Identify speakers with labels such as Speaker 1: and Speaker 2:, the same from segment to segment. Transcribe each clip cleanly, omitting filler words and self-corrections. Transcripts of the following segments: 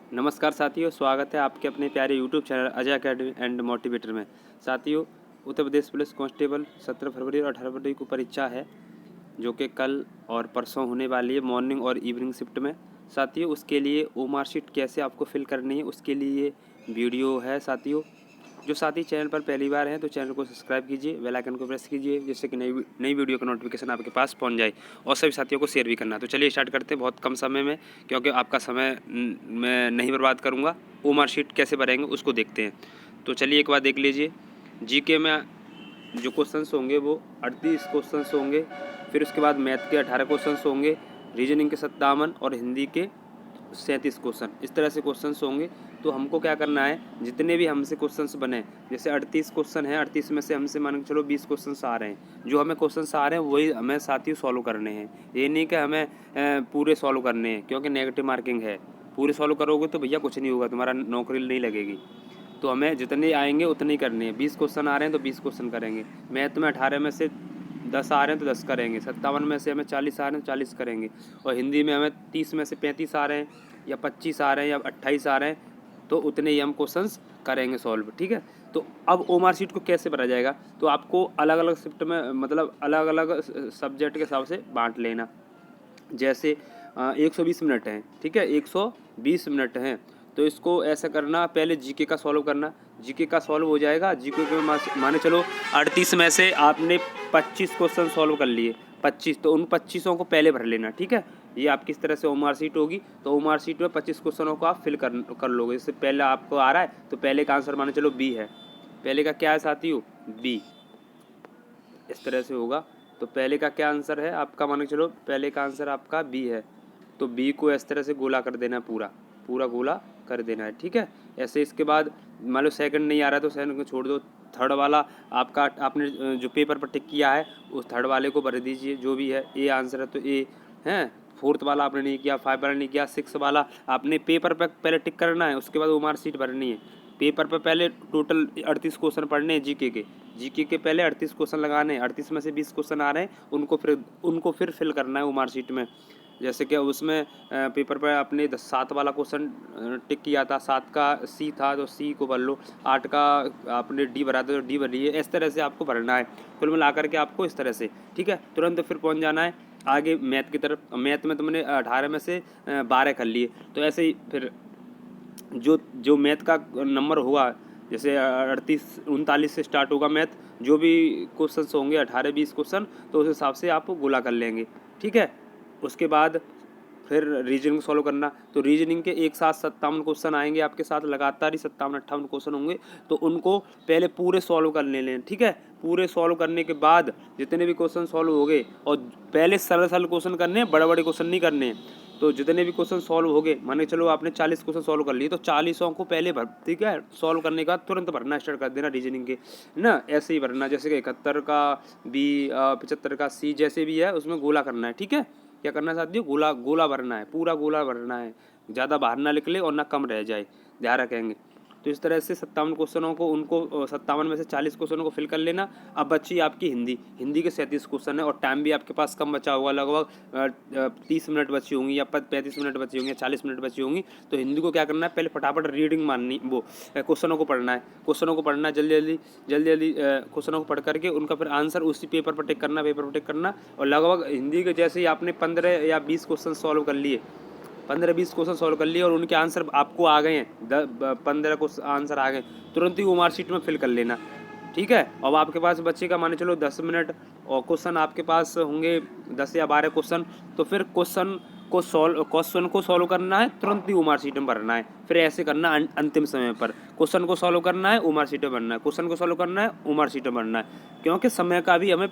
Speaker 1: नमस्कार साथियों, स्वागत है आपके अपने प्यारे YouTube channel Ajay academy and motivator में। साथियों, उत्तर प्रदेश पुलिस कांस्टेबल 17 फरवरी और 18 फरवरी को परीक्षा है, जो कि कल और परसों होने वाली है, मॉर्निंग और इवनिंग शिफ्ट में। साथियों, उसके लिए ओमार शीट कैसे आपको फिल करनी है, उसके लिए वीडियो है। साथियों, जो साथी चैनल पर पहली बार हैं तो चैनल को सब्सक्राइब कीजिए, बेल आइकन को प्रेस कीजिए, जिससे कि नई वीडियो का नोटिफिकेशन आपके पास पहुंच जाए, और सभी साथियों को शेयर भी करना। तो चलिए स्टार्ट करते हैं बहुत कम समय में, क्योंकि आपका समय मैं नहीं बर्बाद करूंगा। ओमार शीट कैसे भरेंगे उसको देखते हैं। तो चलिए एक बार देख लीजिए। जीके में जो क्वेश्चंस होंगे वो 38 क्वेश्चंस होंगे। फिर उसके बाद मैथ के 18 क्वेश्चंस होंगे, रीजनिंग के 57 और हिंदी के 37 क्वेश्चन। इस तरह से क्वेश्चंस होंगे। तो हमको क्या करना है, जितने भी हमसे क्वेश्चंस बने, जैसे 38 क्वेश्चन है, 38 में से हमसे मान के चलो 20 क्वेश्चंस आ रहे हैं। जो हमें क्वेश्चंस आ रहे हैं वही हमें साथियों सॉल्व करने हैं। ये नहीं कि हमें पूरे सॉल्व करने हैं, क्योंकि नेगेटिव मार्किंग है। पूरे सॉल्व करोगे तो भैया कुछ नहीं होगा, तुम्हारा नौकरी नहीं लगेगी। तो हमें जितने आएंगे उतने ही करने हैं। 20 क्वेश्चन आ रहे हैं तो 20 क्वेश्चन करेंगे। मैथ में 18 में से 10 आ रहे हैं तो 10 करेंगे। 57 में से हमें 40 आ रहे हैं तो 40 करेंगे। और हिंदी में हमें 30 में से 35 आ रहे हैं, या 25 आ रहे हैं, या 28 आ रहे हैं, तो उतने ही हम क्वेश्चंस करेंगे सॉल्व। ठीक है। तो अब ओमार शीट को कैसे भरा जाएगा, तो आपको अलग अलग शिफ्ट में, मतलब अलग अलग सब्जेक्ट के हिसाब से बांट लेना। जैसे 120 मिनट हैं, ठीक है, 120 मिनट हैं। तो इसको ऐसा करना, पहले जीके का सॉल्व करना। जीके का सॉल्व हो जाएगा। जीके को माने चलो 38 में से आपने 25 क्वेश्चन सॉल्व कर लिए, 25, तो उन 25 को पहले भर लेना। ठीक है। ये आपकी इस तरह से ओमार शीट होगी। तो ओमार शीट में 25 क्वेश्चनों को आप फिल कर लोगे। इससे पहले आपको आ रहा है तो पहले का आंसर माने चलो बी है। पहले का क्या है साथियों, बी। इस तरह से होगा। तो पहले का क्या आंसर है आपका, मान के चलो पहले का आंसर आपका बी है। तो बी को इस तरह से गोला कर देना है, पूरा पूरा गोला कर देना है। ठीक है। ऐसे इसके बाद मान लो सेकंड नहीं आ रहा है तो सेकंड को छोड़ दो। थर्ड वाला आपका, आपने जो पेपर पर टिक किया है उस थर्ड वाले को भर दीजिए, जो भी है। ए आंसर है तो ए है। फोर्थ वाला आपने नहीं किया, 5 वाला नहीं किया, 6 वाला आपने पेपर पर पहले टिक करना है, उसके बाद वो मार्कशीट भरनी है। पेपर पर पहले टोटल 38 क्वेश्चन पढ़ने हैं जीके के। जीके के पहले 38 क्वेश्चन लगाने हैं। 38 में से 20 क्वेश्चन आ रहे हैं, उनको फिर फिल करना है वो मार्कशीट में। जैसे कि उसमें पेपर पर आपने 7 वाला क्वेश्चन टिक किया था, 7 का सी था तो सी को भर लो, 8 का आपने डी भरा था तो डी भरिए। इस तरह से आपको भरना है, कुल मिला करके आपको इस तरह से। ठीक है। तुरंत फिर पहुंच जाना है आगे मैथ की तरफ। मैथ में तुमने 18 में से 12 कर लिए, तो ऐसे ही फिर जो जो मैथ का नंबर हुआ, जैसे 38 39 से स्टार्ट होगा मैथ, जो भी क्वेश्चन होंगे 18 20 क्वेश्चन, तो उस हिसाब से आप गोला कर लेंगे। ठीक है। उसके बाद फिर रीजनिंग सॉल्व करना। तो रीजनिंग के एक साथ 57 क्वेश्चन आएंगे आपके साथ, लगातार ही 57-58 क्वेश्चन होंगे। तो उनको पहले पूरे सॉल्व कर लें। ठीक है। पूरे सॉल्व करने के बाद जितने भी क्वेश्चन सॉल्व हो गए, और पहले सरल सरल क्वेश्चन करने हैं, बड़े बड़े क्वेश्चन नहीं करने हैं। तो जितने भी क्वेश्चन सॉल्व हो गए, माने चलो आपने 40 क्वेश्चन सॉल्व कर लिए, तो 40 को पहले भर। ठीक है। सॉल्व करने के बाद तुरंत भरना स्टार्ट कर देना रीजनिंग के ना। ऐसे ही भरना, जैसे कि 71 का बी, 75 का सी, जैसे भी है उसमें गोला करना है। ठीक है। क्या करना है साथियों, गोला गोला भरना है, पूरा गोला भरना है। ज़्यादा बाहर ना निकले और ना कम रह जाए, ध्यान रखेंगे। तो इस तरह से 57 क्वेश्चनों को, उनको 57 में से 40 क्वेश्चनों को फिल कर लेना। अब बची आपकी हिंदी। हिंदी के 37 क्वेश्चन है, और टाइम भी आपके पास कम बचा होगा, लगभग 30 मिनट बची होंगी, या 35 मिनट बची होंगी, या 40 मिनट बची होंगी। तो हिंदी को क्या करना है, पहले फटाफट रीडिंग माननी, वो क्वेश्चनों को पढ़ना है। क्वेश्चनों को पढ़ना है जल्दी जल्दी क्वेश्चनों को पढ़ करके उनका फिर आंसर उसी पेपर पर टिक करना, पेपर पर टिक करना। और लगभग हिंदी के जैसे ही आपने 15 या 20 क्वेश्चन सॉल्व कर लिए, 15-20 क्वेश्चन सॉल्व कर लिए, और उनके आंसर आपको आ गए हैं, 15 को आंसर आ गए, तुरंत ही वो मार्कशीट में फिल कर लेना। ठीक है। अब आपके पास बचेगा माने चलो 10 मिनट, और क्वेश्चन आपके पास होंगे 10 या 12 क्वेश्चन। तो फिर क्वेश्चन को सॉल्व करना है, तुरंत ही वो मार्कशीट में भरना है। फिर ऐसे करना अंतिम समय पर, क्वेश्चन को सॉल्व करना है, वो मार्कशीट में भरना है, क्वेश्चन को सॉल्व करना है, वो मार्कशीट में भरना है। क्योंकि समय का भी हमें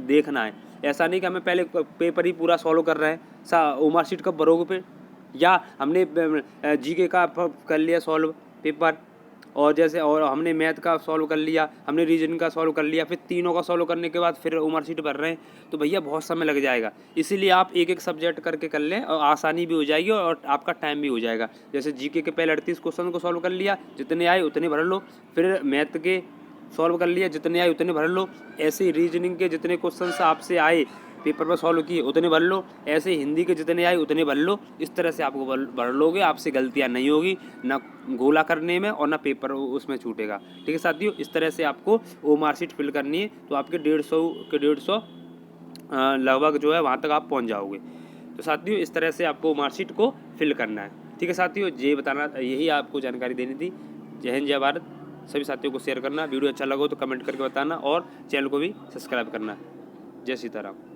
Speaker 1: देखना है। ऐसा नहीं कि हमें पहले पेपर ही पूरा सॉल्व कर रहे हैं, वो मार्कशीट कब भरोगे पे। या हमने जीके का कर लिया सॉल्व पेपर, और जैसे और हमने मैथ का सॉल्व कर लिया, हमने रीजनिंग का सॉल्व कर लिया, फिर तीनों का सॉल्व करने के बाद फिर उमर शीट भर रहे हैं, तो भैया बहुत समय लग जाएगा। इसीलिए आप एक एक सब्जेक्ट करके कर लें, और आसानी भी हो जाएगी और आपका टाइम भी हो जाएगा। जैसे जीके के पहले 38 क्वेश्चन को सॉल्व कर लिया, जितने आए उतने भर लो। फिर मैथ के सॉल्व कर लिया, जितने आए उतने भर लो। ऐसे ही रीजनिंग के जितने क्वेश्चन आपसे आए पेपर पर सॉल्व किए उतने भर लो, ऐसे हिंदी के जितने आए उतने भर लो। इस तरह से आपको भर लोगे, आपसे गलतियाँ नहीं होगी, ना गोला करने में और ना पेपर उसमें छूटेगा। ठीक है साथियों, इस तरह से आपको वो मार्कशीट फिल करनी है, तो आपके 150 लगभग जो है वहाँ तक आप पहुँच जाओगे। तो साथियों इस तरह से आपको मार्कशीट को फिल करना है। ठीक है साथियों, यही आपको जानकारी देनी थी। जय हिंद, जय भारत। सभी साथियों को शेयर करना, वीडियो अच्छा लगा हो तो कमेंट करके बताना और चैनल को भी सब्सक्राइब करना। जय सीताराम।